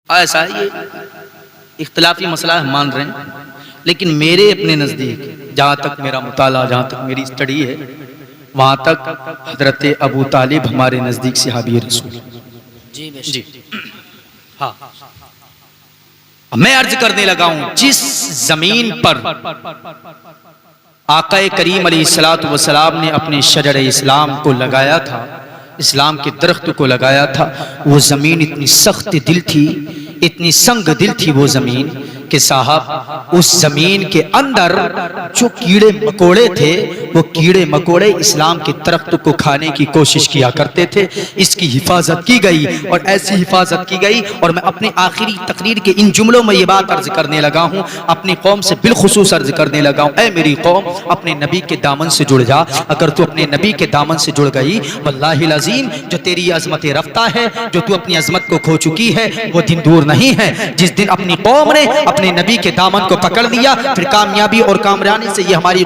ऐसा ये इख्तिलाफी मसला हम मान रहे हैं, लेकिन मेरे अपने नज़दीक जहाँ तक मेरा मुताला, जहाँ तक मेरी स्टडी है, वहाँ तक हजरत अबू तालिब हमारे नज़दीक सहाबी रसूल। जी हाँ, मैं अर्ज करने लगा हूँ, जिस जमीन पर आका करीम अलैहिस्सलातु वस्सलाम ने अपने शजर इस्लाम को लगाया था, इस्लाम के दरख्त को लगाया था, वो ज़मीन इतनी सख्त दिल थी, इतनी संग दिल थी वो ज़मीन कि साहब उस ज़मीन के अंदर जो कीड़े मकोड़े थे, वो कीड़े मकोड़े इस्लाम के दरख्त को खाने की कोशिश किया करते थे। इसकी हिफाजत की गई और ऐसी हिफाजत की गई। और मैं अपनी आखिरी तकरीर के इन जुमलों में ये बात अर्ज करने लगा हूँ, अपनी कौम से बिलखुसूस अर्ज करने लगा हूँ, ऐ मेरी कौम, अपने नबी के दामन से जुड़ जा। अगर तू अपने नबी के दामन से जुड़ गई, वल्लाहिल अज़ीम, जो तेरी अजमत रफ्ता है, जो तू अपनी अजमत को खो चुकी है, वो दिन दूर नहीं है। जिस दिन अपनी कौम ने अपने नबी के दामन को पकड़ लिया, फिर कामयाबी और कामरानी से ये हमारी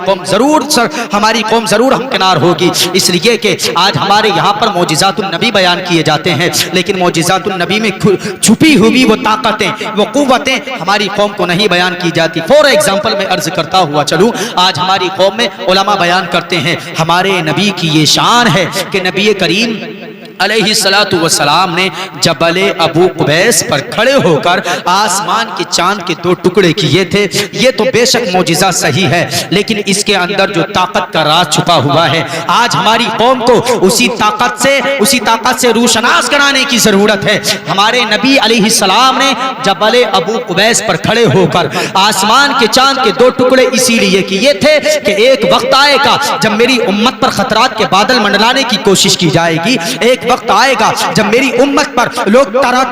कौम जरूर हमकिनार होगी। इसलिए कि आज हमारे यहाँ पर मौजिज़ातुन नबी बयान किए जाते हैं, लेकिन मौजिज़ातुन नबी में छुपी हुई वो ताकतें, वो कुव्वतें हमारी कौम को नहीं बयान की जाती। फॉर एग्जाम्पल मैं अर्ज करता हुआ चलूँ, आज हमारी कौम में उलमा बयान करते हैं, हमारे नबी की ये शान है कि नबी करीम अलैहिस्सलातु वस्सलाम ने जबल अबू कुबैस पर खड़े होकर आसमान के चांद के दो टुकड़े किए थे। ये तो बेशक मौजिज़ा सही है, लेकिन इसके अंदर जो ताकत का राज छुपा हुआ है, आज हमारी कौम को उसी ताकत से रूशनास कराने की जरूरत है। हमारे नबी अलैहिस्सलाम ने जबल अबू कुबैस पर खड़े होकर आसमान के चांद के दो टुकड़े इसीलिए किए थे कि एक वक्त आएगा जब मेरी उम्मत पर खतरात के बादल मंडलाने की कोशिश की जाएगी, एक वक्त आएगा जब मेरी उम्मत पर लोग तरह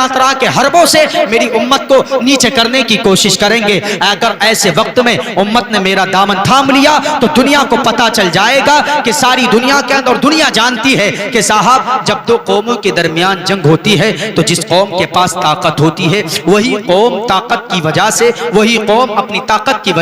तरह के हरबों से मेरी उम्मत को नीचे करने की कोशिश करेंगे। अगर ऐसे वक्त में उम्मत ने मेरा दामन थाम लिया तो दुनिया को पता चल जाएगा कि सारी दुनिया के अंदर, दुनिया जानती है कि साहब जब दो कौमों के दरमियान जंग होती है तो जिस कौम के पास ताकत होती है, वही कौम ताकत की वजह से, वही कौम अपनी ताकत की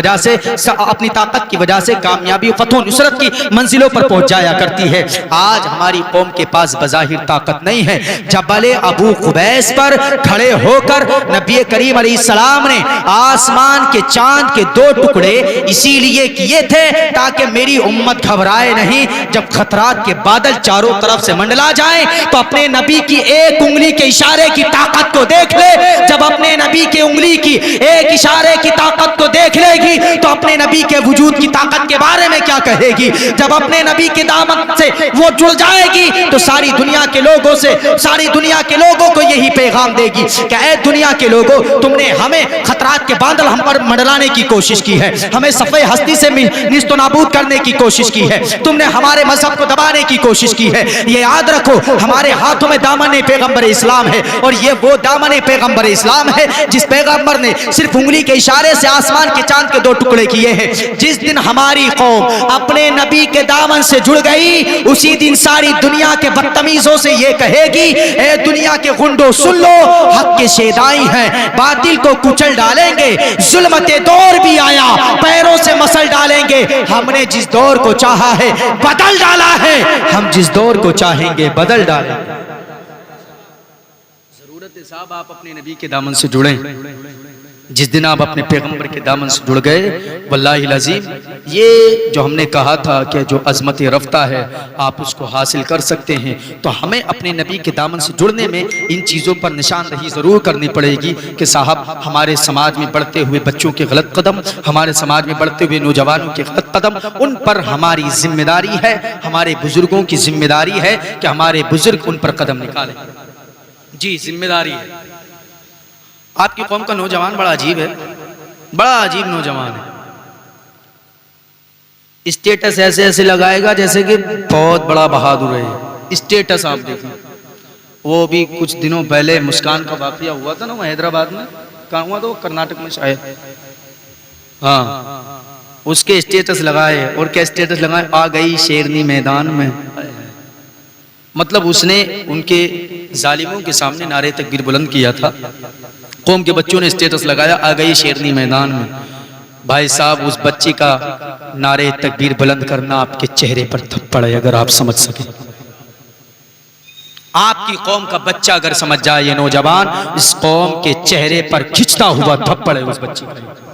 वजह से कामयाबी, फतह, नुसरत की मंजिलों पर पहुंच जाया करती है। आज हमारी कौम के पास बज़ाहिर ताकत नहीं है। जबल अबू कुबैस पर खड़े होकर नबी करीम अलैहिस्सलाम ने आसमान के चांद के दो टुकड़े इसीलिए किए थे ताकि मेरी उम्मत घबराए नहीं। जब खतरात के बादल चारों तरफ से मंडला जाएं तो अपने नबी की एक उंगली के इशारे की ताकत को देख ले। जब अपने नबी की उंगली की एक इशारे की ताकत को देख लेगी तो अपने नबी के वजूद की ताकत के बारे में क्या कहेगी। जब अपने नबी के दामन से वो जुड़ जाएगी तो सारी दुनिया के लोगों को यही पैगाम देगी कि ऐ दुनिया के लोगों, तुमने हमें खतरात के बादल हम पर मंडलाने की कोशिश की है, हमें सफ़े हस्ती से निस्तो नाबूद करने की कोशिश की है, तुमने हमारे मजहब को दबाने की कोशिश की है। ये याद रखो, हमारे हाथों में दामन पैगंबर इस्लाम है और ये वो दामन पैगंबर इस्लाम है जिस पैगंबर ने सिर्फ उंगली के इशारे से आसमान के चांद के दो टुकड़े किए हैं। जिस दिन हमारी कौम अपने नबी के दामन से जुड़ गई, उसी दिन सारी दुनिया के बदतमीजों से ये कहेगी, ए दुनिया के गुंडों सुन लो, हक के शेदाई हैं, बातिल को कुचल डालेंगे, जुल्मते दौर भी आया, पैरों से मसल डालेंगे। हमने जिस दौर को चाहा है बदल डाला है, हम जिस दौर को चाहेंगे बदल डालेंगे। जरूरत है साहब आप अपने नबी के दामन से जुड़ें। जिस दिन आप अपने पैगंबर के दामन से जुड़ गए, वल्लाहिल अज़ीम, ये जो हमने कहा था कि जो अज़मत रफ्ता है आप उसको हासिल कर सकते हैं, तो हमें अपने नबी के दामन से जुड़ने में इन चीज़ों पर निशानदही ज़रूर करनी पड़ेगी कि साहब हमारे समाज में बढ़ते हुए बच्चों के गलत कदम, हमारे समाज में बढ़ते हुए नौजवानों के गलत कदम, उन पर हमारी जिम्मेदारी है, हमारे बुजुर्गों की जिम्मेदारी है कि हमारे बुजुर्ग उन पर कदम निकालें। जी, जिम्मेदारी है। आपकी कौम का नौजवान बड़ा अजीब है, बड़ा अजीब नौजवान है। स्टेटस ऐसे ऐसे लगाएगा जैसे कि बहुत बड़ा बहादुर है। स्टेटस आप देखें, वो भी कुछ दिनों पहले मुस्कान का वाकया हुआ था ना, वो हैदराबाद में, कहाँ हुआ था, वो कर्नाटक में शायद, हाँ, उसके स्टेटस लगाए। और क्या स्टेटस लगाए, आ गई शेरनी मैदान में। मतलब उसने उनके जालिमों के सामने नारे तकबीर बुलंद किया था। कौम के बच्चों ने स्टेटस लगाया, आ गई शेरनी मैदान में। भाई साहब, उस बच्ची का नारे तकबीर बुलंद करना आपके चेहरे पर थप्पड़ है, अगर आप समझ सके। आपकी कौम का बच्चा अगर समझ जाए ये नौजवान, इस कौम के चेहरे पर खिंचता हुआ थप्पड़ है उस बच्चे का।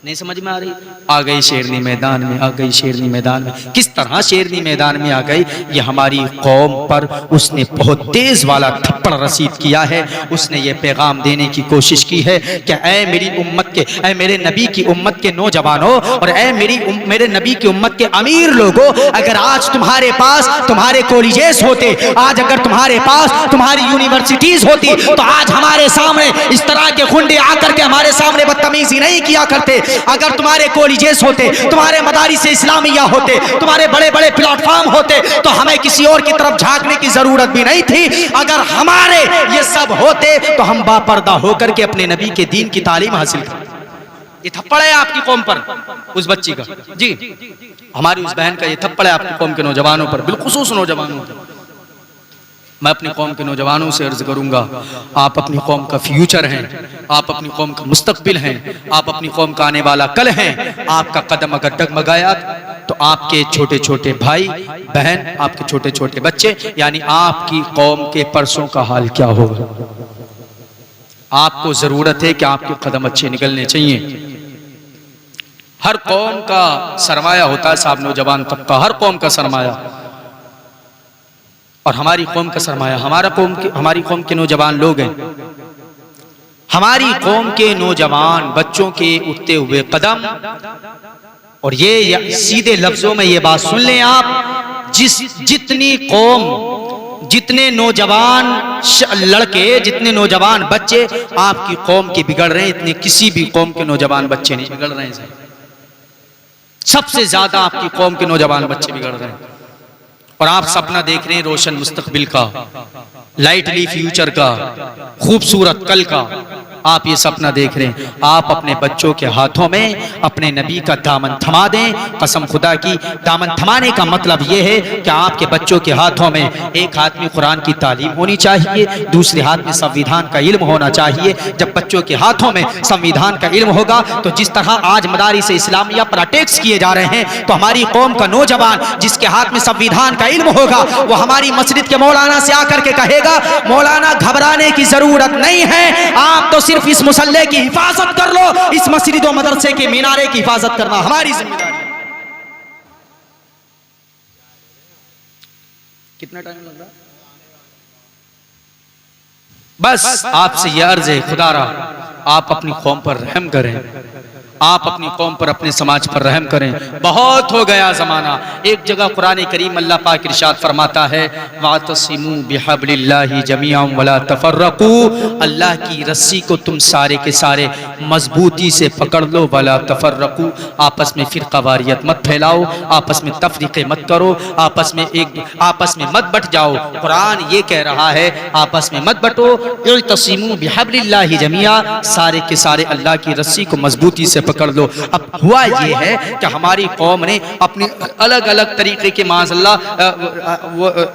नहीं समझ में आ रही? आ गई शेरनी मैदान में, आ गई शेरनी मैदान में। किस तरह शेरनी मैदान में आ गई? ये हमारी कौम पर उसने बहुत तेज वाला थप्पड़ रसीद किया है। उसने ये पैगाम देने की कोशिश की है कि ऐ मेरी उम्मत के, ऐ मेरे नबी की उम्मत के नौजवानों, और ऐ मेरे नबी की उम्मत के अमीर लोगों, अगर आज तुम्हारे पास तुम्हारे कॉलेजेस होते, आज अगर तुम्हारे पास तुम्हारी यूनिवर्सिटीज होती, तो आज हमारे सामने इस तरह के खुंडे आकर के हमारे सामने बदतमीजी नहीं किया करते। अगर तुम्हारे कॉलेजेस होते, तुम्हारे मदारिस इस्लामिया होते, तुम्हारे बड़े बड़े प्लेटफॉर्म होते, तो हमें किसी और की तरफ झांकने की जरूरत भी नहीं थी। अगर हमारे ये सब होते तो हम बापर्दा होकर के अपने नबी के दीन की तालीम हासिल करते। ये थप्पड़ है आपकी कौम पर उस बच्ची का, जी हमारी उस बहन का ये थप्पड़ है आपकी कौम के नौजवानों पर, बिलखुसूस नौजवानों पर। मैं अपनी कौम के नौजवानों से अर्ज करूंगा, आप अपनी कौम का फ्यूचर हैं, आप अपनी कौम का मुस्तकबिल हैं, आप अपनी कौम का आने वाला कल हैं। आपका कदम अगर डगमगाया तो आपके छोटे छोटे भाई बहन, आपके छोटे छोटे बच्चे, यानी आपकी कौम के परसों का हाल क्या होगा? आपको जरूरत है कि आपके कदम अच्छे निकलने चाहिए। हर कौम का सरमाया होता है साहब नौजवान तबका, हर कौम का सरमाया, और हमारी कौम का सरमाया हमारी कौम के नौजवान लोग हैं। हमारी कौम के नौजवान बच्चों के उठते हुए कदम, और ये सीधे लफ्जों में ये बात सुन लें आप, जितनी कौम, जितने नौजवान लड़के, जितने नौजवान बच्चे आपकी कौम के बिगड़ रहे हैं, इतने किसी भी कौम के नौजवान बच्चे नहीं बिगड़ रहे हैं। सबसे ज्यादा आपकी कौम के नौजवान बच्चे बिगड़ रहे हैं। और आप सपना देख रहे हैं रोशन मुस्तकबिल का, लाइटली फ्यूचर का, खूबसूरत कल का, आप ये सपना देख रहे हैं। आप अपने बच्चों के हाथों में अपने नबी का दामन थमा दें। कसम खुदा की, दामन थमाने का मतलब ये है कि आपके बच्चों के हाथों में एक हाथ में कुरान की तालीम होनी चाहिए, दूसरे हाथ में संविधान का इल्म होना चाहिए। जब बच्चों के हाथों में संविधान का इल्म होगा तो जिस तरह आज मदारिस इस्लामिया पर अटैक्स किए जा रहे हैं, तो हमारी कौम का नौजवान जिसके हाथ में संविधान का इल्म होगा, वो हमारी मस्जिद के मौलाना से आकर के कहेगा, मौलाना घबराने की जरूरत नहीं है, आप तो सिर्फ इस मुसल्ले की हिफाजत कर लो, इस मस्जिद और मदरसे के मीनारे की हिफाजत करना हमारी जिम्मेदारी है। कितना टाइम लग रहा? बस आपसे यह अर्ज है, खुदा रहा आप अपनी कौम पर रहम करें, आप अपनी कौम पर, अपने समाज पर रहम करें। बहुत हो गया ज़माना। एक जगह कुरान करीम अल्लाह पाक इरशाद फरमाता है, वातसिमू बिहब्लिल्लाहि जमीअन वला तफर्रकू, अल्लाह की रस्सी को तुम सारे के सारे मजबूती से पकड़ लो, वला तफर्रकू, आपस में फिरकावारियत मत फैलाओ, आपस में तफरीक़े मत करो, आपस में मत बट जाओ। कुरान ये कह रहा है आपस में मत बटो, इअ्तसिमू बिहब्लिल्लाहि जमीअन, सारे के सारे अल्लाह की रस्सी को मजबूती से पकड़ लो। अब हुआ ये है कि हमारी कौम ने अपने अलग अलग तरीके के माज़अल्लाह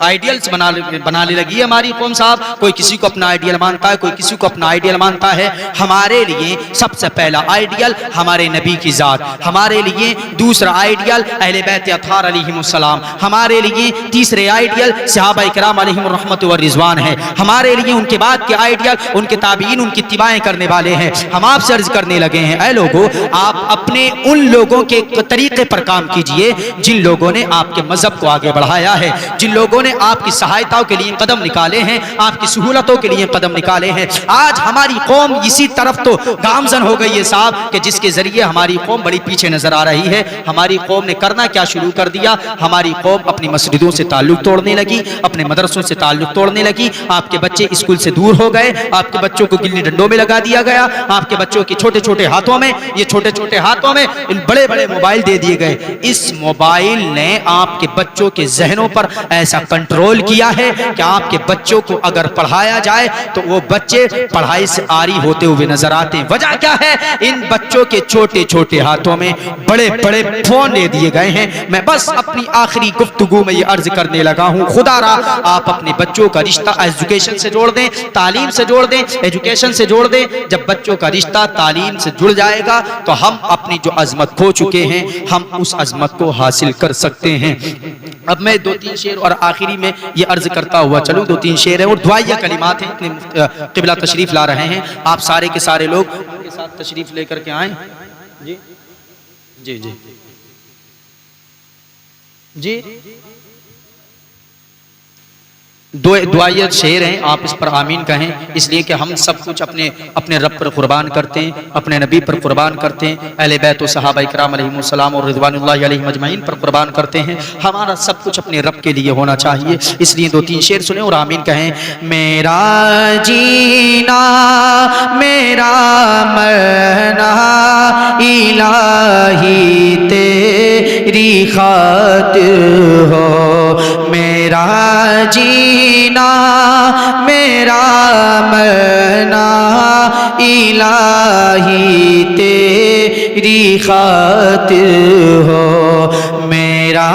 आइडियल्स बनाने लगी है हमारी कौम साहब। कोई किसी को अपना आइडियल मानता है, कोई किसी को अपना आइडियल मानता है। हमारे लिए सबसे पहला आइडियल हमारे नबी की जात, हमारे लिए दूसरा आइडियल अहले बैत अत्हार अलैहिमुस्सलाम, हमारे लिए तीसरे आइडियल सहाबा इकराम अलैहिम रहमत व रिजवान है, हमारे लिए उनके बाद के आइडियल उनके ताबीन, उनकी इत्तिबाएं करने वाले हैं। हम आपसे अर्ज करने लगे हैं, ऐ लोगों, आप अपने उन लोगों के तरीके पर काम कीजिए जिन लोगों ने आपके मजहब को आगे बढ़ाया है, जिन लोगों ने आपकी सहायताओं के लिए कदम निकाले हैं, आपकी सहूलतों के लिए कदम निकाले हैं। आज हमारी कौम इसी तरफ तो गामजन हो गई है साहब, कि जिसके जरिए हमारी कौम बड़ी पीछे नजर आ रही है। हमारी कौम ने करना क्या शुरू कर दिया, हमारी कौम अपनी मस्जिदों से ताल्लुक तोड़ने लगी, अपने मदरसों से ताल्लुक तोड़ने लगी। आपके बच्चे स्कूल से दूर हो गए, आपके बच्चों को गिल्ली डंडों में लगा दिया गया, आपके बच्चों के छोटे छोटे हाथों में, ये छोटे छोटे हाथों में इन बड़े बड़े मोबाइल दे दिए गए। इस मोबाइल ने आपके बच्चों के जहनों पर ऐसा कंट्रोल किया है कि आपके बच्चों को अगर पढ़ाया जाए तो वो बच्चे पढ़ाई से आरी होते हुए नजर आते हैं। वजह क्या है? इन बच्चों के छोटे छोटे हाथों में बड़े बड़े फोन दे दिए गए हैं। मैं बस अपनी आखिरी गुफ्तगू में ये अर्ज करने लगा हूँ, खुदा रहा आप अपने बच्चों का रिश्ता एजुकेशन से जोड़ दें, तालीम से जोड़ दें, एजुकेशन से जोड़ दें। जब बच्चों का रिश्ता तालीम से जुड़ जाएगा तो हम अपनी जो अजमत खो चुके हैं, हम उस अजमत को हासिल कर सकते हैं। अब मैं 2-3 शेर और आखिरी में ये अर्ज करता हुआ चलूँ। 2-3 शेर है और दुआया कलिमात हैं। इतने क़िबला तशरीफ़ ला रहे हैं, आप सारे के सारे लोग के साथ तशरीफ़ लेकर के आए। जी जी जी जी, दो दुआयत शेर हैं, आप इस पर आमीन कहें, इसलिए कि हम सब कुछ अपने अपने रब पर कुर्बान करते हैं, अपने नबी पर कुर्बान करते हैं, अहले बैत व सहाबा इकराम अलैहिमुस्सलाम और रिज़वानुल्लाहि अलैहिम अजमईन पर कुर्बान करते हैं। हमारा सब कुछ अपने रब के लिए होना चाहिए, इसलिए 2-3 शेर सुने और आमीन कहें। मेरा जीना मेरा मरना इलाही तेरी खातिर हो, मेरा जीना मेरा मरना इलाही तेरी खातिर हो, मेरा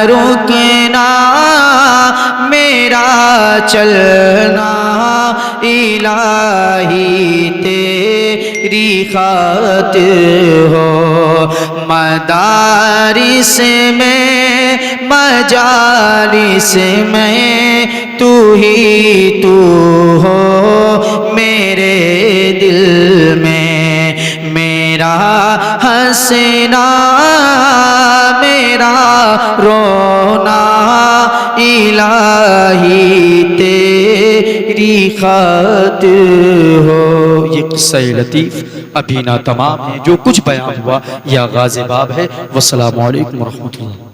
रुकना मेरा चलना इलाही तेरी खातिर हो, मदारिस में मजालिस में तू ही तू हो, मेरे दिल में मेरा हंसना मेरा रोना इलाही तेरी खातिर हो। ये किस्सा लतीफ़ अभी ना तमाम है, जो कुछ बयान हुआ यह आगाज़ बाब है। वस्सलामु अलैकुम व रहमतुल्लाह।